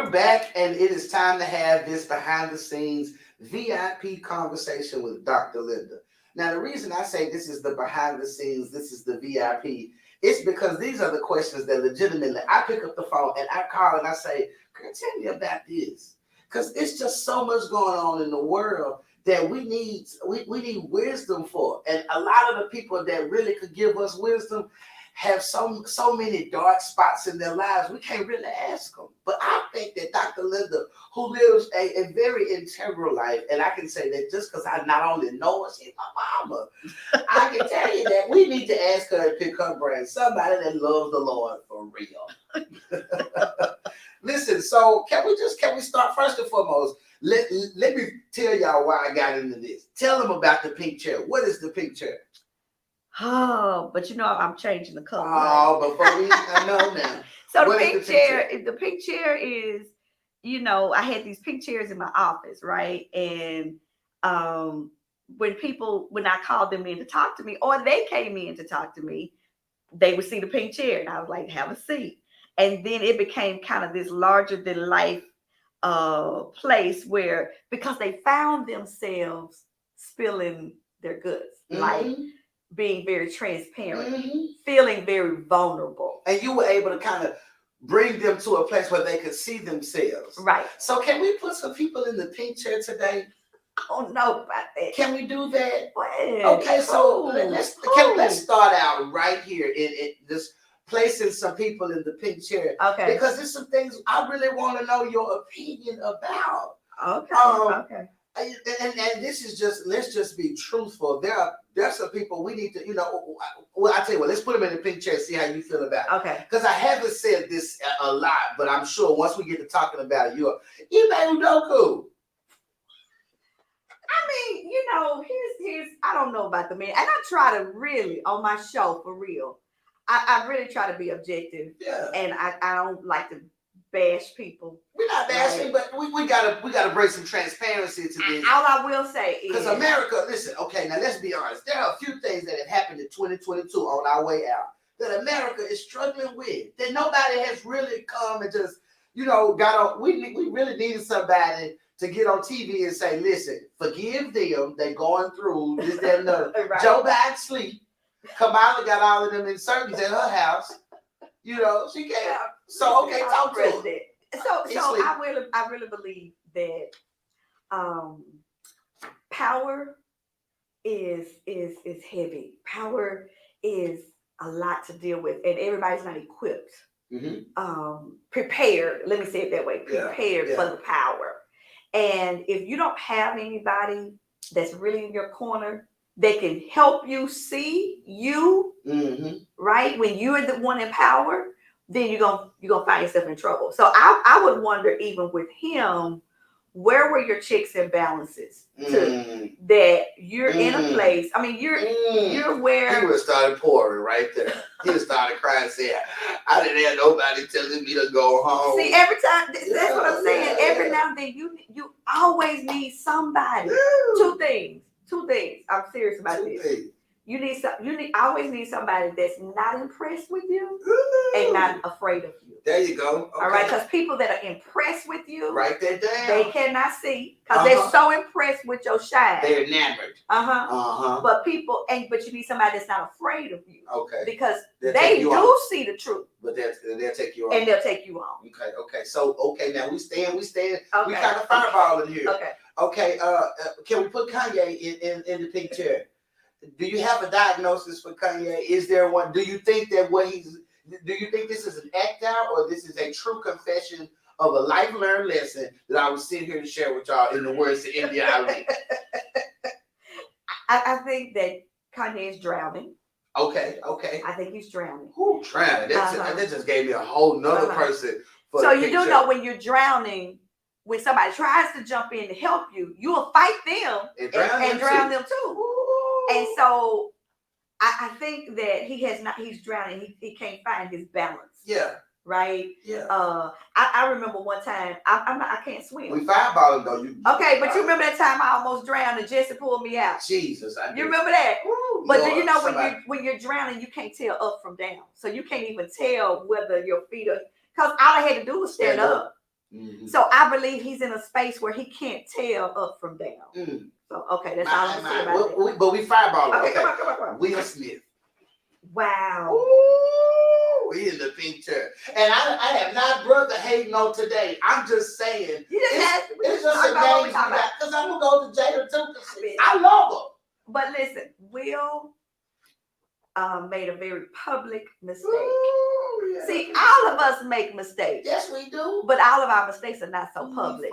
we're back, and it is time to have this behind the scenes VIP conversation with Dr. Linda. Now, the reason I say this is the behind the scenes, this is the VIP, it's because these are the questions that legitimately I pick up the phone and I call and I say, "Girl, tell me about this." Because it's just so much going on in the world that we need wisdom for. And a lot of the people that really could give us wisdom have so many dark spots in their lives, we can't really ask them. But I think that Dr. Linda, who lives a very integral life, and I can say that just because I not only know her, she's my mama, I can tell you that we need to ask her to pick her brain, somebody that loves the Lord for real. Listen, so can we start first and foremost? Let me tell y'all why I got into this. Tell them about the pink chair. What is the pink chair? Oh, but I'm changing the color. Oh, before I know now. So the pink chair is, I had these pink chairs in my office, right? And when I called them in to talk to me, or they came in to talk to me, they would see the pink chair, and I was like, "Have a seat." And then it became kind of this larger than life place where, because they found themselves spilling their goods, like being very transparent, feeling very vulnerable. And you were able to kind of bring them to a place where they could see themselves. Right. So can we put some people in the pink chair today? I don't know about that. Can we do that? Well, okay, so let's start out right here in this placing some people in the pink chair. Okay. Because there's some things I really want to know your opinion about. Okay. And this is just, let's just be truthful. There's some people we need to, well, I tell you what, let's put them in the pink chair and see how you feel about it. Okay. Because I haven't said this a lot, but I'm sure once we get to talking about it, you may Udoku. I mean, here's I don't know about the man. And I try to really, on my show, for real, I really try to be objective. Yeah. And I don't like to bash people. We're not bashing, but we gotta bring some transparency to this. All I will say is, because America, listen, okay, now let's be honest. There are a few things that have happened in 2022 on our way out that America is struggling with. That nobody has really come and just, got on. We really needed somebody to get on TV and say, "Listen, forgive them. They're going through this, that, and the right. Joe Biden sleep. Kamala got all of them insurgents at her house. She can't. So okay, talk to her. So I really believe that power is heavy. Power is a lot to deal with, and everybody's not equipped, prepared. Let me say it that way: prepared for the power. And if you don't have anybody that's really in your corner that can help you see you, right, when you're the one in power, then you're gonna find yourself in trouble. So I would wonder, even with him, where were your checks and balances to that you're in a place? I mean, you're where he would have started pouring right there. He would have started crying and saying, "I didn't have nobody telling me to go home." See, every time that's what I'm saying. Every now and then you always need somebody. Two things. I'm serious about this. You always need somebody that's not impressed with you and not afraid of you. There you go. Okay. All right, because people that are impressed with you, write that down. They cannot see because they're so impressed with your shine. They're enamored. But you need somebody that's not afraid of you. Okay. Because they do see the truth. But they'll take you on. And they'll take you on. Okay. So now we stand. Okay. We kind of fireball in here. Okay. Can we put Kanye in the pink chair? Do you have a diagnosis for Kanye? Is there one? Do you think that do you think this is an act out, or this is a true confession of a life learned lesson that I was sitting here to share with y'all in the words of India Ali? I think that Kanye is drowning. Okay. I think he's drowning. Who drowning? That just gave me a whole nother person. So you do know when you're drowning, when somebody tries to jump in to help you, you will fight them and drown them too. Ooh. And so I think that he's drowning. He can't find his balance. Yeah. Right? Yeah. I remember one time, I can't swim. We fireballing though. Okay, but you remember that time I almost drowned and Jesse pulled me out? Jesus. You remember that? Ooh, but Lord, do you know when you're drowning, you can't tell up from down. So you can't even tell whether your feet are, because all I had to do was stand up. So I believe he's in a space where he can't tell up from down. So okay, that's all I'm saying about that. But we fireball. Okay, come on. Will Smith. Wow. Ooh, he in the pink chair. And I have not brother hating on today. I'm just saying. It's just a game because I'm gonna go to Jada too. I love her. But listen, Will made a very public mistake. Ooh, yeah. See, all of us make mistakes. Yes, we do. But all of our mistakes are not so public.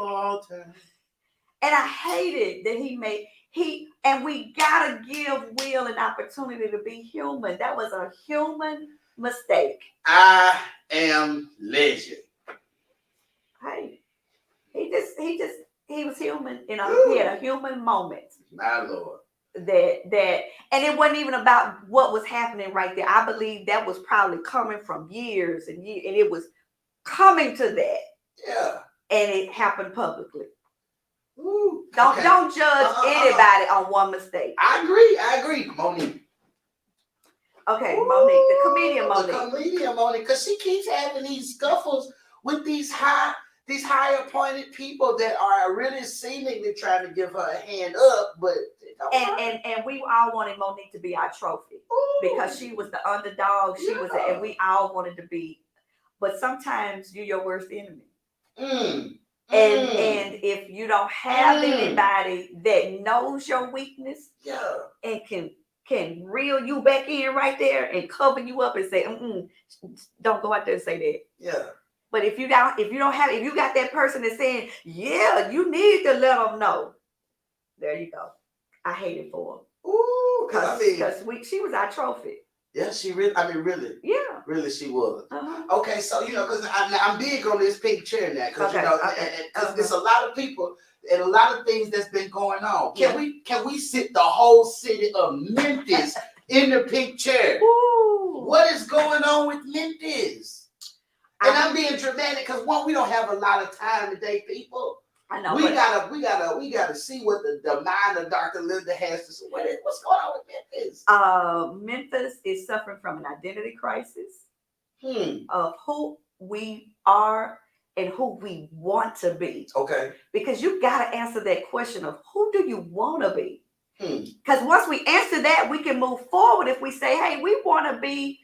And I hated that and we gotta give Will an opportunity to be human. That was a human mistake. I am legend. Hey, he was human. He had a human moment. My Lord. That and it wasn't even about what was happening right there. I believe that was probably coming from years and years, and it was coming to that. Yeah. And it happened publicly. Ooh, don't judge anybody on one mistake. I agree, Monique. Okay, Monique, the comedian Monique. Because she keeps having these scuffles with these high appointed people that are really seemingly trying to give her a hand up, but and we all wanted Monique to be our trophy. Ooh. Because she was the underdog. She was, and we all wanted to be. But sometimes you're your worst enemy. And if you don't have anybody that knows your weakness, and can reel you back in right there and cover you up and say, don't go out there and say that. Yeah. But if you got that person that's saying, yeah, you need to let them know. There you go. I hate it for her. Ooh, because she was our trophy. Yeah, she really. Really. Yeah. Really, she was. Okay, so because I'm big on this pink chair now, because there's a lot of people and a lot of things that's been going on. Can we sit the whole city of Memphis in the pink chair? Ooh. What is going on with Memphis? And I'm being dramatic because we don't have a lot of time today, people. I know. We gotta see what the mind of Dr. Linda has to say. What's going on with Memphis? Memphis is suffering from an identity crisis of who we are and who we want to be. Okay. Because you gotta answer that question of who do you want to be? Because once we answer that, we can move forward. If we say, hey, we want to be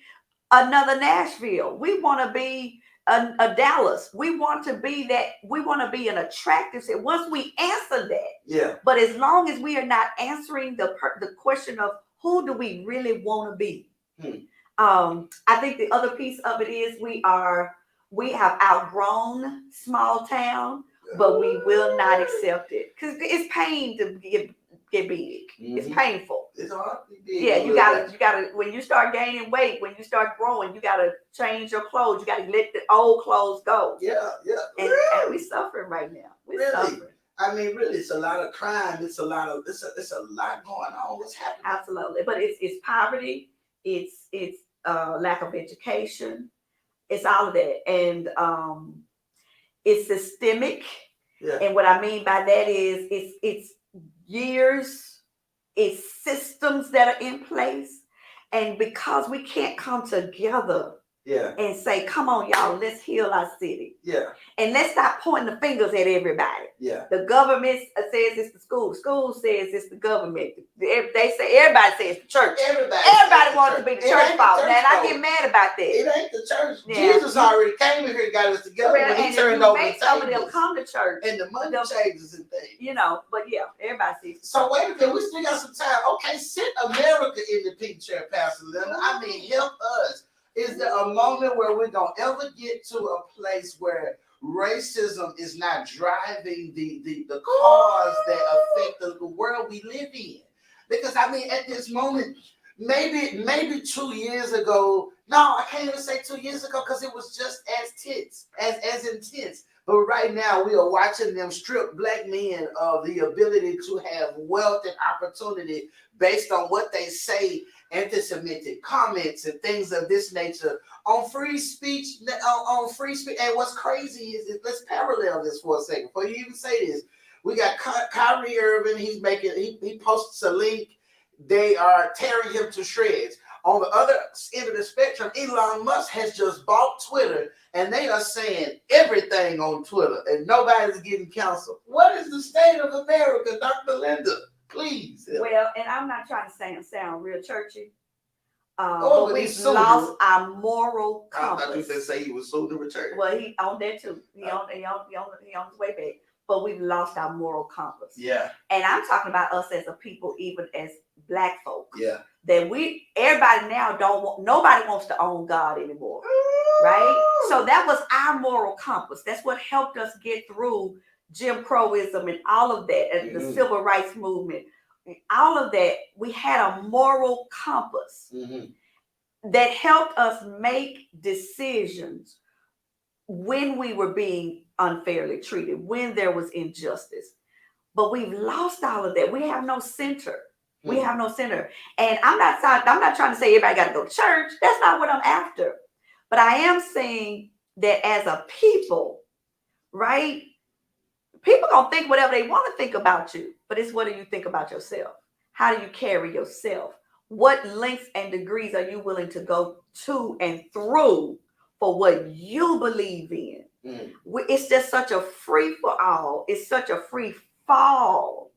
another Nashville, we want to be a Dallas. We want to be that. We want to be an attractive city. Once we answer that, But as long as we are not answering the question of who do we really want to be, I think the other piece of it is we have outgrown small town, but we will not accept it because it's pain to get big. It's painful. It's hard. Yeah, you gotta. When you start gaining weight, when you start growing, you gotta change your clothes. You gotta let the old clothes go. Yeah. And we're suffering right now. Suffering. I mean, really, it's a lot of crime. It's a lot going on. What's happening? Absolutely, but it's poverty. It's lack of education. It's all of that, and it's systemic. Yeah. And what I mean by that is it's years. It's systems that are in place, and because we can't come together and say, come on, y'all, let's heal our city. Yeah. And let's stop pointing the fingers at everybody. Yeah. The government says it's the school. The school says it's the government. Everybody says the church. Everybody wants to be the church fault. And I get mad about that. It ain't the church. Yeah. Jesus already came in here and got us together. Well, and he turned over the some of them come to church. And the money changes and things. But yeah, everybody sees. So wait a minute, we still got some time. Okay, sit America in the pink chair, Pastor Linda. I mean, help us. Is there a moment where we're going to ever get to a place where racism is not driving the cause that affect the world we live in? Because, I mean, at this moment, maybe 2 years ago, no, I can't even say 2 years ago because it was just as intense. But right now, we are watching them strip black men of the ability to have wealth and opportunity based on what they say, anti-Semitic comments and things of this nature on free speech. On free speech, and what's crazy is let's parallel this for a second before you even say this. We got Kyrie Irving. He posts a link. They are tearing him to shreds. On the other end of the spectrum, Elon Musk has just bought Twitter, and they are saying everything on Twitter, and nobody's getting canceled. What is the state of America, Dr. Linda? Please. Well, and I'm not trying to sound real churchy. But we've lost our moral compass. I thought you said say he was sold to return. Well, he on that too. He on his way back. But we've lost our moral compass. Yeah. And I'm talking about us as a people, even as Black folk. Yeah. That everybody now nobody wants to own God anymore. Right? So that was our moral compass. That's what helped us get through Jim Crowism and all of that, and the civil rights movement. All of that, we had a moral compass that helped us make decisions when we were being unfairly treated, when there was injustice. But we've lost all of that. We have no center. We have no center. And I'm not trying to say everybody got to go to church. That's not what I'm after. But I am saying that as a people, right? People gonna think whatever they want to think about you, but it's what do you think about yourself? How do you carry yourself? What lengths and degrees are you willing to go to and through for what you believe in? It's just such a free for all. It's such a free fall.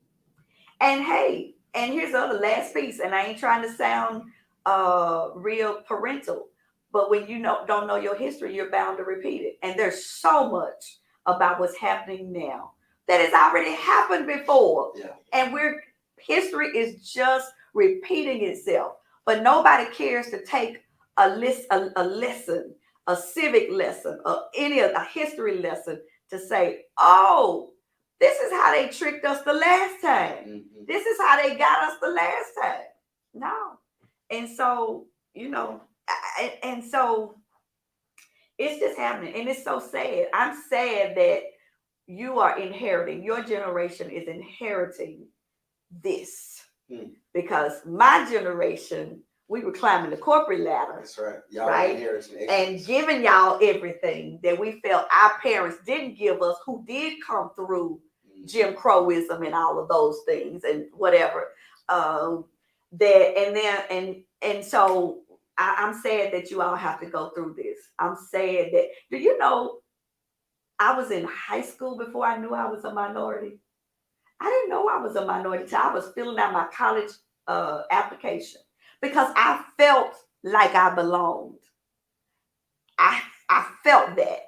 And hey, and here's the other last piece, and I ain't trying to sound real parental, but when you don't know your history, you're bound to repeat it. And there's so much about what's happening now that has already happened before. Yeah. And history is just repeating itself. But nobody cares to take a lesson, a civic lesson, or a history lesson to say, oh, this is how they tricked us the last time. This is how they got us the last time. No. And so, and so it's just happening. And it's so sad. I'm sad that you are inheriting, your generation is inheriting this. Because my generation, we were climbing the corporate ladder. That's right. Y'all right? And giving y'all everything that we felt our parents didn't give us, who did come through Jim Crowism and all of those things and whatever. So I'm sad that you all have to go through this. I'm sad that, do you know, I was in high school before I knew I was a minority. I didn't know I was a minority until I was filling out my college application because I felt like I belonged. I felt that.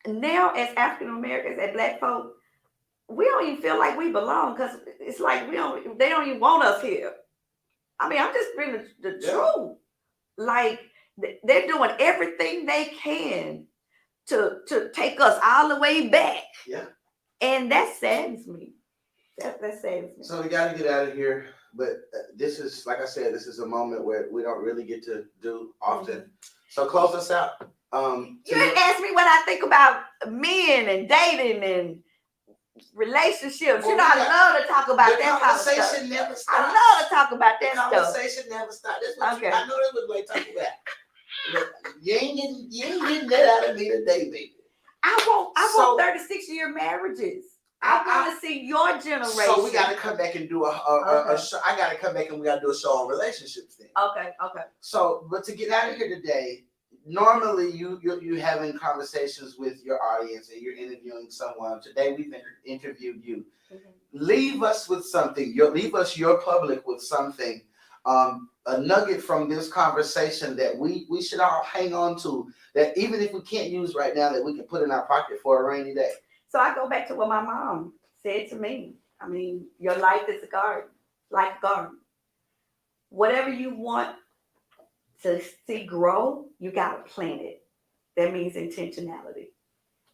Now, as African Americans, as Black folk, we don't even feel like we belong because it's like they don't even want us here. I mean, I'm just bringing the truth. Like they're doing everything they can to take us all the way back. Yeah. And that saddens me. That saddens me. So we got to get out of here. But this is, like I said, this is a moment where we don't really get to do often. So close us out. You didn't ask me what I think about men and dating and relationships. Well, I love to talk about that kind of stuff. The conversation never stops. I love to talk about that stuff. The conversation never stops. That's what I know that's what we're talking about. You ain't getting that out of me today, baby. I want 36-year marriages. I want to see your generation. So we got to come back and do a show. I got to come back and we got to do a show on relationships then. Okay. So, but to get out of here today, normally you having conversations with your audience and you're interviewing someone. Today we've interviewed you. Leave us with something. Leave us, your public, with something. A nugget from this conversation that we should all hang on to, that even if we can't use right now, that we can put in our pocket for a rainy day. So I go back to what my mom said to me. I mean, your life is a garden, like a garden. Whatever you want to see grow, you got to plant it. That means intentionality.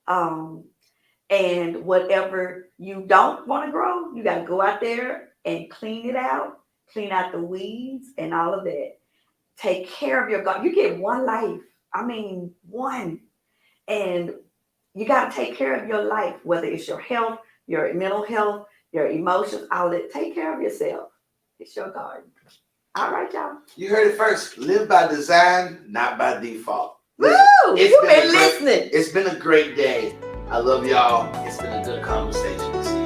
And whatever you don't want to grow, you got to go out there and clean it out, clean out the weeds and all of that. Take care of your garden. You get one life. I mean, one. And you got to take care of your life, whether it's your health, your mental health, your emotions, all that. Take care of yourself. It's your garden. All right, y'all. You heard it first. Live by design, not by default. Woo! You've been listening. It's been a great day. I love y'all. It's been a good conversation.